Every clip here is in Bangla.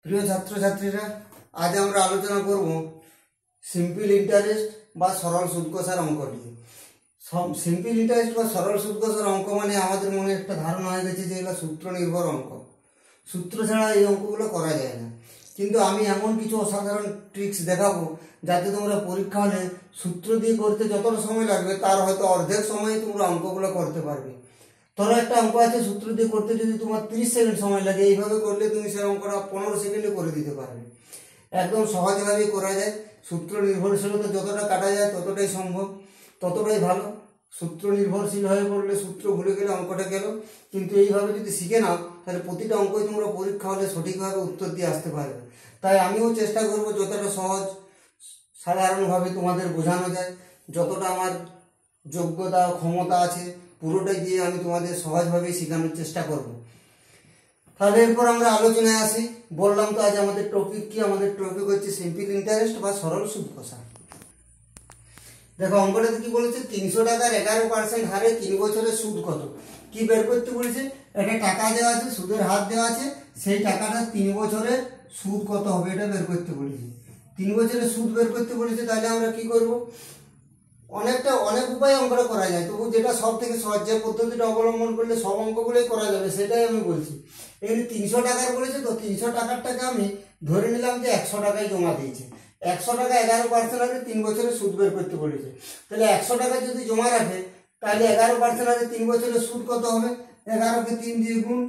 প্রিয় ছাত্রছাত্রীরা, আজ আমরা আলোচনা করব সিম্পল ইন্টারেস্ট বা সরল সুদ কষার অঙ্ক নিয়ে। সিম্পল ইন্টারেস্ট বা সরল সুদ কষার অঙ্ক মানে আমাদের মনে একটা ধারণা হয়ে গেছে যে এগুলো সূত্র নির্ভর অঙ্ক, সূত্র ছাড়া এই অঙ্কগুলো করা যায় না। কিন্তু আমি এমন কিছু অসাধারণ ট্রিক্স দেখাবো যাতে তোমরা পরীক্ষা হলে সূত্র দিয়ে করতে যতটা সময় লাগবে তার হয়তো অর্ধেক সময়ে তোমরা অঙ্কগুলো করতে পারবে। ধরো একটা অঙ্ক আছে, সূত্র দিয়ে করতে যদি তোমার 30 সেকেন্ড সময় লাগে, এইভাবে করলে তুমি সেই অঙ্কটা 15 সেকেন্ডে করে দিতে পারবে। একদম সহজভাবেই করা যায়। সূত্র নির্ভরশীলতা যতটা কাটা যায় ততটাই সম্ভব, ততটাই ভালো। সূত্র নির্ভরশীল হয়ে পড়লে সূত্র ভুলে গেলে অঙ্কটা গেল। কিন্তু এইভাবে যদি শিখে নাও তাহলে প্রতিটা অঙ্কই তোমরা পরীক্ষা হলে সঠিকভাবে উত্তর দিয়ে আসতে পারবে। তাই আমিও চেষ্টা করব যতটা সহজ সাধারণভাবে তোমাদের বোঝানো যায়, যতটা আমার যোগ্যতা ক্ষমতা আছে পুরোটাই দিয়ে আমি তোমাদের সহজভাবেই শেখানোর চেষ্টা করব। তাহলে এরপর আমরা আলোচনায় আসি। বললাম তো আজ আমাদের টপিক কি, আমাদের টপিক হচ্ছে সিম্পল ইন্টারেস্ট বা সরল সুদ কষা। দেখো অঙ্কটাতে কি বলেছে, 300 টাকার 11% হারে 3 বছরের সুদ কত কি বের করতে বলেছে। একটা টাকা দেওয়া আছে, সুদের হার দেওয়া আছে, সেই টাকাটা 3 বছরের সুদ কত হবে এটা বের করতে বলেছে। 3 বছরের সুদ বের করতে বলেছে, তাহলে আমরা কি করব, অনেক উপায়ে অঙ্কটা করা যায়, তবু যেটা সব থেকে সহজ যে পদ্ধতিটা অবলম্বন করলে সব অঙ্কগুলোই করা যাবে সেটাই আমি বলছি। এখানে 300 টাকার বলেছে, তো 300 টাকারটাকে আমি ধরে নিলাম যে 100 টাকায় জমা দিয়েছে। 100 টাকা 11% হারে 3 বছরের সুদ বের করতে বলেছে। তাহলে 100 টাকা যদি জমা রাখে তাহলে 11% হারে 3 বছরের সুদ কত হবে, 11কে 3 দিয়ে গুণ,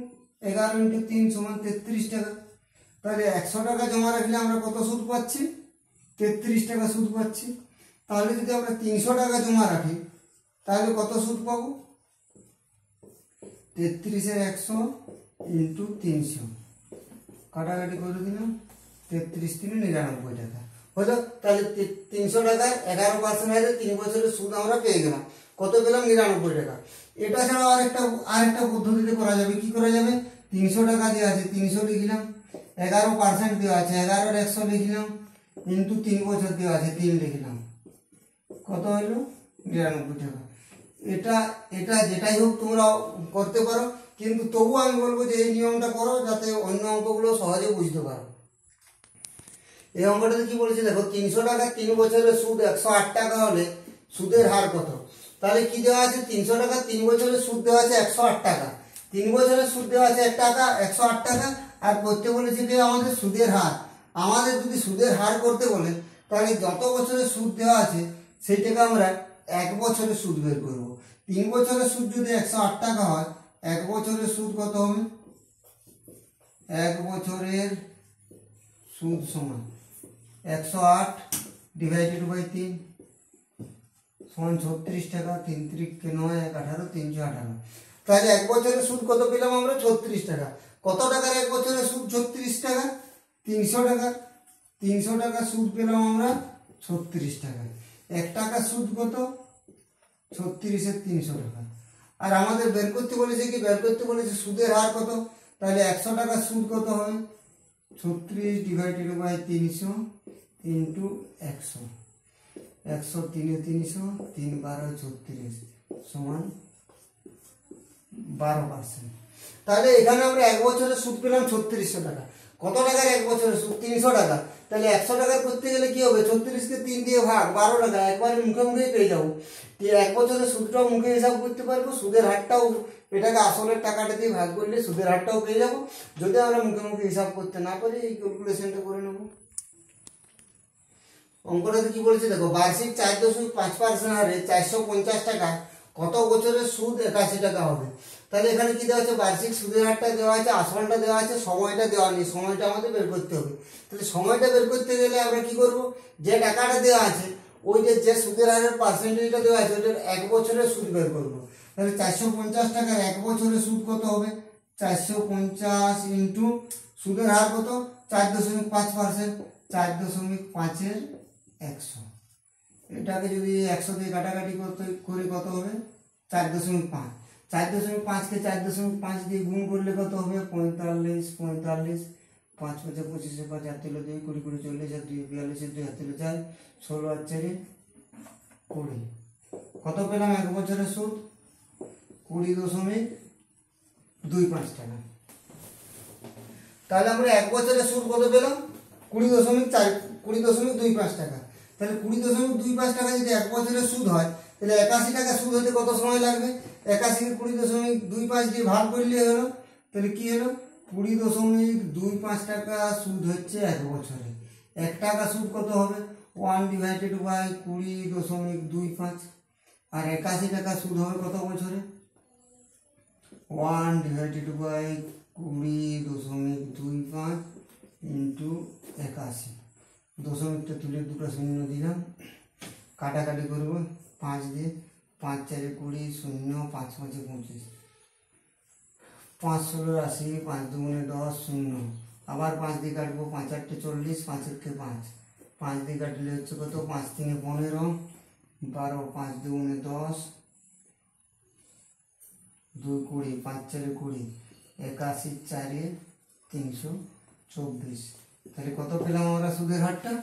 11 × 3 = 33 টাকা। তাহলে 100 টাকা জমা রাখলে আমরা কত সুদ পাচ্ছি, 33 টাকা সুদ পাচ্ছি। তাহলে যদি আমরা 300 টাকা জমা রাখি তাহলে কত সুদ পাবো, 33 এর 100 × 300 কাটাকাটি করে দিলাম, 33 × 3 = 99 টাকা হলো। তাহলে 300 টাকার 11% হারে 3 বছরের সুদ আমরা পেয়ে গেলাম। কত পেলাম, 99 টাকা। এটা ছাড়া আরেকটা পদ্ধতিতে করা যাবে। কি করা যাবে, 300 টাকা দেওয়া আছে, 300 লিখলাম, 11% দেওয়া আছে, 11 এর 100 লিখলাম, × 3 বছর দেওয়া আছে 3 লিখলাম, কত হলো, 99 টাকা। এটা যেটাই হোক তোমরা করতে পারো, কিন্তু তবু আমি বলবো যে এই নিয়মটা করো যাতে অন্য অঙ্কগুলো সহজে বুঝতে পারো। এই অঙ্কটাতে কি বলেছে দেখো, 300 টাকা 3 বছরের সুদ 108 টাকা হলে সুদের হার কত। তাহলে কি দেওয়া আছে, 300 টাকা 3 বছরের সুদ দেওয়া আছে 108 টাকা, 3 বছরের সুদ দেওয়া আছে 1 টাকা, 108 টাকা, আর করতে বলেছে যে আমাদের সুদের হার। আমাদের যদি সুদের হার করতে বলে তাহলে যত বছরের সুদ দেওয়া আছে সেইটাকে আমরা 1 বছরের সুদ বের করব। 3 বছরের সুদ যদি 108 টাকা হয়, 1 বছরের সুদ কত হবে, 1 বছরের সুদ সমান 108 / 3 সমান 36 টাকা, 3 × 3 = 9, 1 × 18, 318। তাহলে 1 বছরের সুদ কত পেলাম আমরা, 36 টাকা। কত টাকার 1 বছরের সুদ, 36 টাকা। 300 টাকা, 300 টাকা সুদ পেলাম আমরা 36 টাকা। 1 টাকা সুদ কত, 36 এর 300 টাকা। আর আমাদের বের করতে বলেছে কি, বের করতে বলেছে সুদের হার কত। তাহলে 100 টাকা সুদ কত হবে, 36 / 300 × 100, 100 3 × 300, 3 × 12 = 36 সমান 12%। তাহলে এখানে আমরা 1 বছরের সুদ পেলাম 3600 টাকা। কত টাকার 1 বছরের সুদ, 300 টাকা। তাহলে 100 টাকার করতে গেলে কি হবে, 36কে 3 দিয়ে ভাগ, 12 টাকা একবার মুখে মুখেই পেয়ে যাবো। 1 বছরের সুদটাও মুখে হিসাব করতে পারবো, সুদের হারটাও, এটাকে আসলের টাকাটা দিয়ে ভাগ করলে সুদের হারটাও পেয়ে যাবো। যদি আমরা মুখে মুখে হিসাব করতে না পারি এই ক্যালকুলেশনটা করে নেব। অঙ্কটাতে কি বলেছে দেখো, বার্ষিক 4.5% হারে 450 টাকা কত বছরের সুদ 81 টাকা হবে। তাহলে এখানে কি দেওয়া আছে, বার্ষিক সুদের হারটা দেওয়া আছে, আসলটা দেওয়া আছে, সময়টা দেওয়া নেই, সময়টা আমাদের বের করতে হবে। তাহলে সময়টা বের করতে গেলে আমরা কি করব, যে টাকাটা দেওয়া আছে ওই যে সুদের হারের পার্সেন্টেজটা দেওয়া আছে ওইটার 1 বছরের সুদ বের করব। তাহলে 450 টাকার 1 বছরের সুদ কত হবে, 450 × সুদের হার কত, 4.5%, 4.5 এর 100। এটাকে যদি 100 দিয়ে কাটাকাটি করি কত হবে, 4.5। 4.5কে 4.5 দিয়ে গুণ করলে কত হবে, 45, 45, 5 × 5 = 25, 5 × 8 = 2, 20 × 40, 2 × 42, 2 × 8 = 4, 16 × 4 = 20। কত পেলাম 1 বছরের সুদ, 20.25 টাকা। তাহলে আমরা 1 বছরের সুদ কত পেলাম? 20.25 টাকা। তাহলে 20.25 টাকা যদি 1 বছরের সুদ হয়, তাহলে 81 টাকা সুদ হতে কত সময় লাগবে? 81 কে 20.25 দিয়ে ভাগ করলে হলো, তাহলে কি হলো? 20.25 টাকা সুদ হচ্ছে 1 বছরে। 1 টাকা সুদ কত হবে? 1/20.25। আর 81 টাকা সুদ হবে কত বছরে? 1/20.25 ইন্টু 81। দশমিকটা তুলে দুটো শূন্য দিলাম, কাটাকাটি করবো 5 দিয়ে, 5 4 20, 0 5 5 25, 5 16 80, 5 2 10, 0। আবার 5 দিয়ে কাটবো, 5 8 40, 5 1 5, 5 দিয়ে কাটলে হচ্ছে কত? 5 3 15, 12, 5 2 10, 2 20, 5 4 20, 81 4 324। তাহলে কত পেলাম আমরা সুদের হারটা?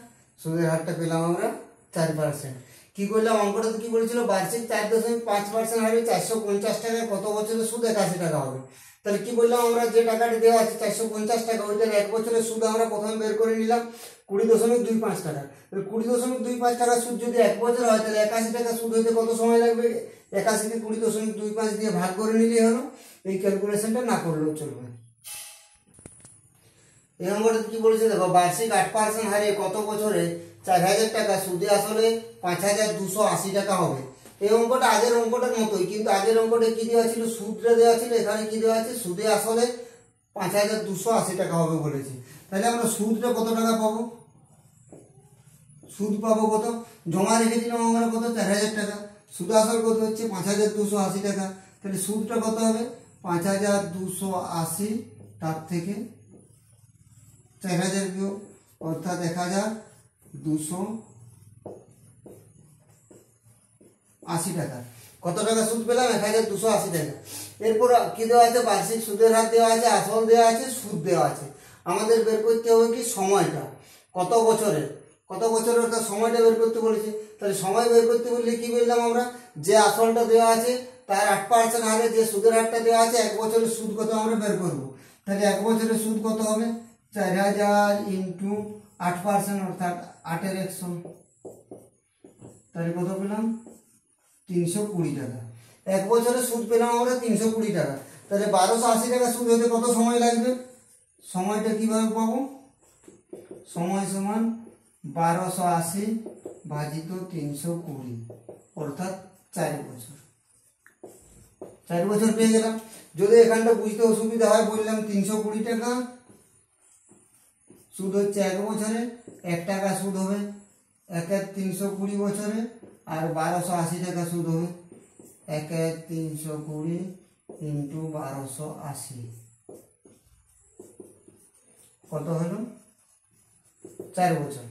সুদের হারটা পেলাম আমরা 4%। কি করলাম? অঙ্কটাতে কি বলেছিল? বার্ষিক 4.5% হারে 450 টাকায় কত বছরের সুদ? 81 টাকা হবে। তাহলে কি বললাম আমরা? যে টাকাটি দেওয়া আছে 450 টাকা, ওইটার 1 বছরের সুদ আমরা প্রথমে বের করে নিলাম 20.25 টাকা। 20.25 টাকা সুদ যদি 1 বছর হয়, তাহলে 81 টাকা সুদ হইতে কত সময় লাগবে? 81 কে 20.25 দিয়ে ভাগ করে নিলেই হলো। এই ক্যালকুলেশনটা না করলেও চলবে। এই নম্বরে কি বলেছে দেখো, বার্ষিক 8% হারে কত বছরে 4000 টাকা সুদে আসলে 5280 টাকা হবে। এই অঙ্কটা আগের অঙ্কটার মতোই, কিন্তু আগের অঙ্কটা কি দেওয়া ছিল? সুদটা দেওয়া ছিল। এখানে কি দেওয়া আছে? সুদে আসলে 5280 টাকা হবে বলেছে। তাহলে আমরা সুদটা কত টাকা পাবো? সুদ পাবো কত? জমা রেখেছিলাম আমরা কত? 4000 টাকা। সুদ আসল কত হচ্ছে? 5280 টাকা। তাহলে সুদটা কত হবে? 5280, তার থেকে 4000 বিয়োগ, অর্থাৎ 1280 টাকা। কত টাকা সুদ পেলাম? 1280 টাকা। এরপর কি দেওয়া আছে? বার্ষিক সুদের হার দেওয়া আছে, আসল দেওয়া আছে, সুদ দেওয়া আছে। আমাদের বের করতে হবে কি? সময়টা কত বছরের, কত বছরের, অর্থাৎ সময়টা বের করতে বলেছে। তাহলে সময় বের করতে বললে কি বললাম আমরা? যে আসলটা দেওয়া আছে তার 8% হারে যে সুদের হারটা দেওয়া আছে, 1 বছরের সুদ কত আমরা বের করব। তাহলে 1 বছরের সুদ কত হবে? 4000 ইন্টু 8%, অর্থাৎ 8 এর 100। তাহলে কত পেলাম? 320 টাকা। 1 বছরের সুদ পেলাম আমরা 320 টাকা। তাহলে 1280 টাকা সুদ হতে কত সময় লাগবে? সময়টা কিভাবে পাবো? সময় সমান 1280 ভাজিত 320, অর্থাৎ 4 বছর। 4 বছর পেয়ে গেলাম। যদি এখানটা বুঝতে অসুবিধা হয়, বললাম 320 টাকা সুদ হচ্ছে 1 বছরে, 1 টাকা সুদ হবে 1/320 বছরে, আর 1280 টাকা সুদ হবে 1/320 ইন্টু 1280। কত হলো? 4 বছর।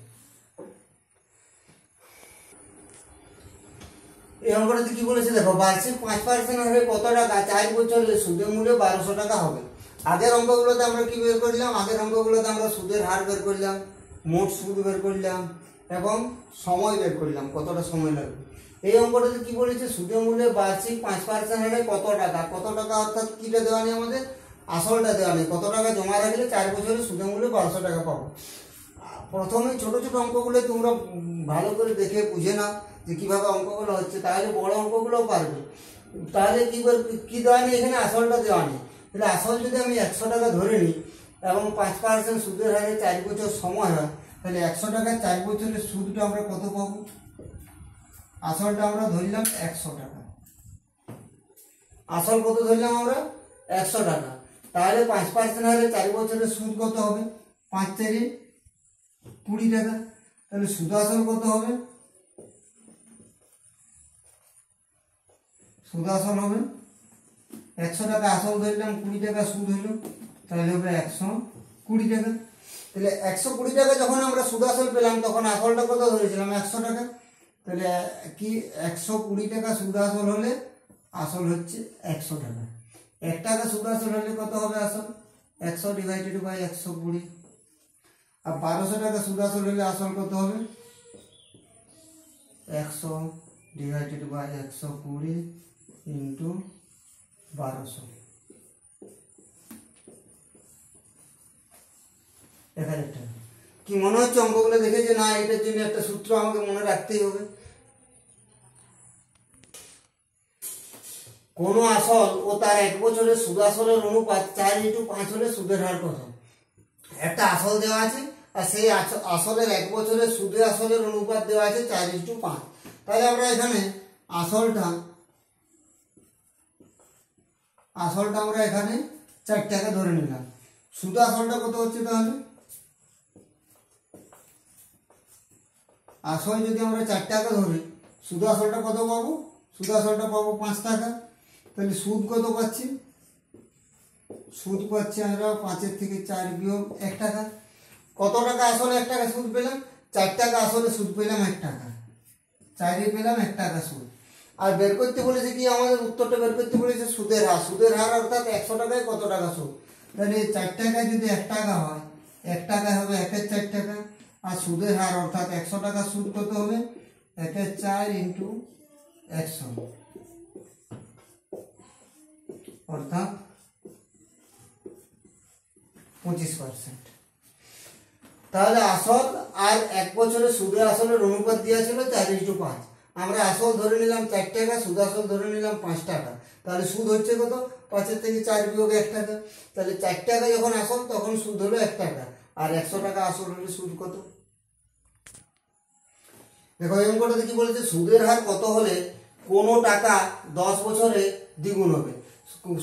এই অঙ্কটাতে কি বলেছে দেখো, বার্ষিক 5% হারে কত টাকা 4 বছরের সুদের মূল্য 1200 টাকা হবে। আগের অঙ্কগুলোতে আমরা কি বের করলাম? আগের অঙ্কগুলোতে আমরা সুদের হার বের করলাম, মোট সুদ বের করলাম এবং সময় বের করলাম, কতটা সময় লাগবে। এই অঙ্কটাতে কি বলেছে? সুদের মূল্যে বার্ষিক 5% হারে কত টাকা, কত টাকা অর্থাৎ কিটা দেওয়া নেই আমাদের? আসলটা দেওয়া নেই। কত টাকা জমা রাখলে 4 বছরের সুদের মূল্যে 1200 টাকা পাবো। প্রথমে ছোট ছোট অঙ্কগুলো তোমরা ভালো করে দেখে বুঝে নাও যে কিভাবে অঙ্কগুলো হচ্ছে, তাহলে বড় অঙ্কগুলোও পারবে। তাহলে কি দেওয়া নেই এখানে? আসলটা দেওয়া নেই। তাহলে আসল যদি আমি 100 টাকা ধরে নিই এবং 5% সুদের হারে 4 বছর সময় হয়, তাহলে 100 টাকায় 4 বছরের সুদটা আমরা কত পাবো? আসলটা আমরা ধরলাম 100 টাকা। আসল কত ধরলাম আমরা? 100 টাকা। তাহলে 5% হারে 4 বছরের সুদ কত হবে? 5 4 20 টাকা। তাহলে সুদ আসল কত হবে? সুদ আসল হবে 100 টাকা আসল ধরলাম, 20 টাকা সুদ হলো, তাহলে হবে 120 টাকা। তাহলে 120 টাকা যখন আমরা সুদ আসল পেলাম, তখন আসলটা কত ধরেছিলাম? 100 টাকা। তাহলে কি 120 টাকা সুদ আসল হলে আসল হচ্ছে 100 টাকা। 1 টাকা সুদ আসল হলে কত হবে আসল? 100 ডিভাইডেড বাই 120। আর 1200 টাকা সুদ আসল হলে আসল কত হবে? 100 ডিভাইডেড বাই 120 ইন্টু 1200। 1000 টাকা। কি মনে হচ্ছে অঙ্কগুলো দেখে যে না এটার জন্য একটা সূত্র আমাকে মনে রাখতেই হবে। কোনো আসল ও তার 1 বছরের সুদ আসলের অনুপাত 4:5 হলে সুদের হার কত? একটা আসল দেওয়া আছে আর সেই আসলের 1 বছরের সুদে আসলের অনুপাত দেওয়া আছে 4:5। তাহলে আমরা এখানে আসলটা আমরা এখানে 4 টাকা ধরে নিলাম। সুদ আসলটা কত হচ্ছে? তাহলে আসল যদি আমরা 4 টাকা ধরি, সুদ আসলটা কত পাবো? সুদ আসলটা পাবো 5 টাকা। তাহলে সুদ কত পাচ্ছি? সুদ পাচ্ছি আমরা 5 থেকে 4 বিয়োগ 1 টাকা। কত টাকা আসলে 1 টাকা সুদ পেলাম? 4 টাকা আসলে সুদ পেলাম 1 টাকা, 4 পেলাম 1 টাকা সুদ। আর বের করতে বলেছে কি, আমাদের উত্তরটা বের করতে বলেছে সুদের হার। সুদের হার অর্থাৎ 100 টাকায় কত টাকা সুদ। তাহলে 4 টাকায় যদি 1 টাকা হয়, 1 টাকায় হবে 1/4 টাকা। আর সুদের হার অর্থাৎ 100 টাকা সুদ কত হবে? 1/4 ইন্টু 100 অর্থাৎ 25%। তাহলে আসল আর 1 বছরের সুদে আসলের অনুপাত দেওয়া ছিল 4:5। আমরা আসল ধরে নিলাম 4 টাকা, সুদ আসল ধরে নিলাম 5 টাকা। তাহলে সুদ হচ্ছে কত? 5 থেকে 4 বিয়োগ 1 টাকা। তাহলে 4 টাকা যখন আসল তখন সুদ হলো 1 টাকা, আর 100 টাকা আসল হলে সুদ কত? দেখো এই অঙ্কটাতে কি বলেছে, সুদের হার কত হলে কোনো টাকা 10 বছরে দ্বিগুণ হবে।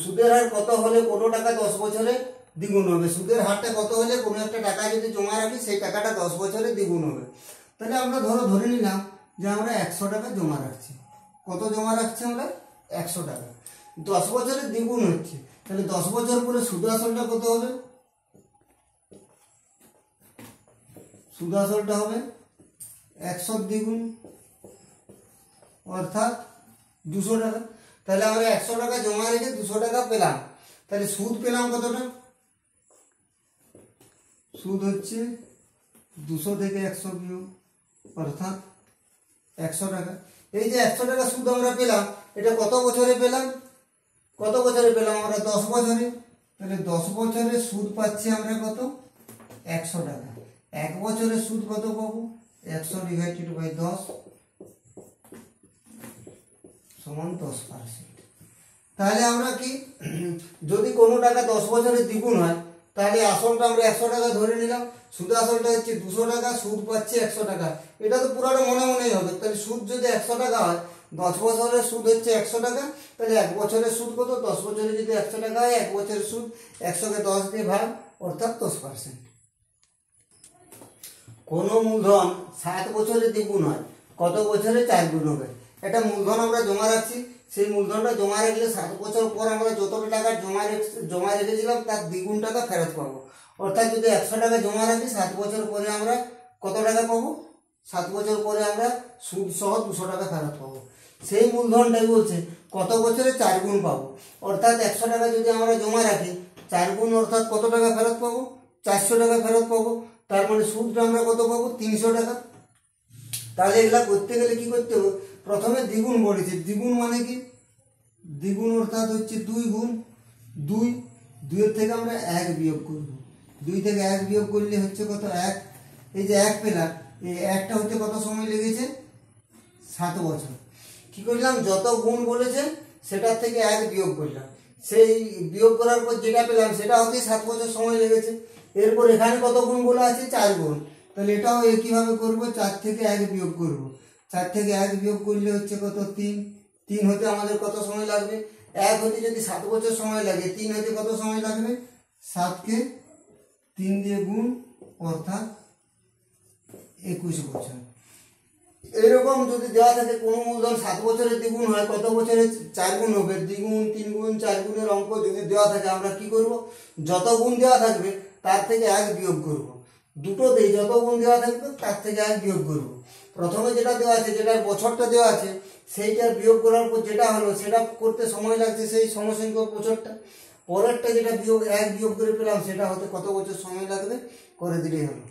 সুদের হার কত হলে কোনো টাকা 10 বছরে দ্বিগুণ হবে। সুদের হারটা কত হলে কোনো একটা টাকা যদি জমা রাখি সেই টাকাটা 10 বছরে দ্বিগুণ হবে। তাহলে আমরা ধরে নিলাম যে আমরা 100 টাকা জমা রাখছি। কত জমা রাখছি আমরা? 100 টাকা। 10 বছরে দ্বিগুণ হচ্ছে, তাহলে 10 বছর পরে সুদ আসলটা কত হবে? সুদ আসলটা হবে 100 দ্বিগুণ অর্থাৎ 200 টাকা। তাহলে আমরা 100 টাকা জমা রেখে 200 টাকা পেলাম। তাহলে সুদ পেলাম কতটা? সুদ হচ্ছে 200 থেকে 100 বিয়োগ অর্থাৎ 100 টাকা। এই যে 100 টাকা সুদ আমরা পেলাম, এটা কত বছরে পেলাম? কত বছরে পেলাম আমরা? 10 বছরে। তাহলে 10 বছরের সুদ পাচ্ছি আমরা কত? 100 টাকা। 1 বছরের সুদ কত পাবো? 100/10 সমান 10%। তাহলে আমরা কি, যদি কোনো টাকা 10 বছরে দ্বিগুণ হয় তাহলে আসলটা আমরা 100 টাকা ধরে নিলাম, সুদ আসলটা হচ্ছে 200 টাকা, সুদ পাচ্ছি 100 টাকা। এটা তো পুরোটা মনে মনেই হবে। তাহলে সুদ যদি 100 টাকা হয়, 10 বছরের সুদ হচ্ছে 100 টাকা। তাহলে 1 বছরের সুদ কত? 10 বছরে যদি 100 টাকা হয়, 1 বছরের সুদ 100কে 10 দিয়ে ভাগ অর্থাৎ 10%। কোনো মূলধন 7 বছরে দ্বিগুণ হয়, কত বছরে 4 গুণ হবে? এটা মূলধন আমরা জমা রাখছি, সেই মূলধনটা জমা রাখলে 7 বছর পর আমরা যতটা টাকা জমা রেখেছিলাম তার দ্বিগুণ টাকা ফেরত পাবো। অর্থাৎ যদি 100 টাকা জমা রাখি, 7 বছর পরে আমরা কত টাকা পাবো? 7 বছর পরে আমরা সুদ সহ 200 টাকা ফেরত পাবো। সেই মূলধনটাই বলছে কত বছরে 4 গুণ পাবো। অর্থাৎ 100 টাকা যদি আমরা জমা রাখি, 4 গুণ অর্থাৎ কত টাকা ফেরত পাবো? 400 টাকা ফেরত পাবো। তার মানে সুদটা আমরা কত পাবো? 300 টাকা। তাহলে এগুলা করতে গেলে কি করতে হবে? প্রথমে দ্বিগুণ বলেছে। দ্বিগুণ মানে কি? দ্বিগুণ অর্থাৎ হচ্ছে 2 গুণ 2। 2 থেকে আমরা 1 বিয়োগ করব। 2 থেকে 1 বিয়োগ করলে হচ্ছে কত? 1। এই যে 1 পেলাম, এই 1টা হচ্ছে কত সময় লেগেছে? 7 বছর। কি করলাম? যত গুণ বলেছে সেটার থেকে 1 বিয়োগ করলাম। সেই বিয়োগ করার পর যেটা পেলাম সেটা হতে 7 বছর সময় লেগেছে। এরপর এখানে কত গুণ বলা আছে? 4 গুণ। তাহলে এটাও একইভাবে করব, 4 থেকে 1 বিয়োগ করব। 4 থেকে 1 বিয়োগ করলে হচ্ছে কত? 3। 3 হতে আমাদের কত সময় লাগবে? 1 হতে যদি 7 বছর সময় লাগে, 3 হতে কত সময় লাগবে? 7কে 3 দিয়ে গুণ অর্থাৎ 21 বছর। এরকম যদি দেওয়া থাকে কোনো মূলধন 7 বছরের দ্বিগুণ হয়, কত বছরে 4 গুণ হবে? দ্বিগুণ, 3 গুণ, 4 গুণের অঙ্ক যদি দেওয়া থাকে আমরা কি করব? যত গুণ দেওয়া থাকবে তার থেকে 1 বিয়োগ করব। দুটোতেই যত গুণ দেওয়া থাকবে তার থেকে 1 বিয়োগ করব। প্রথমে যেটা দেওয়া আছে, যেটার বছরটা দেওয়া আছে, সেইটা বিয়োগ করার পর যেটা হলো সেটা করতে সময় লাগছে সেই সমসংখ্যক বছরটা। পরেরটা যেটা 1 বিয়োগ করে পেলাম সেটা হতে কত বছর সময় লাগবে করে দিলেই হলো।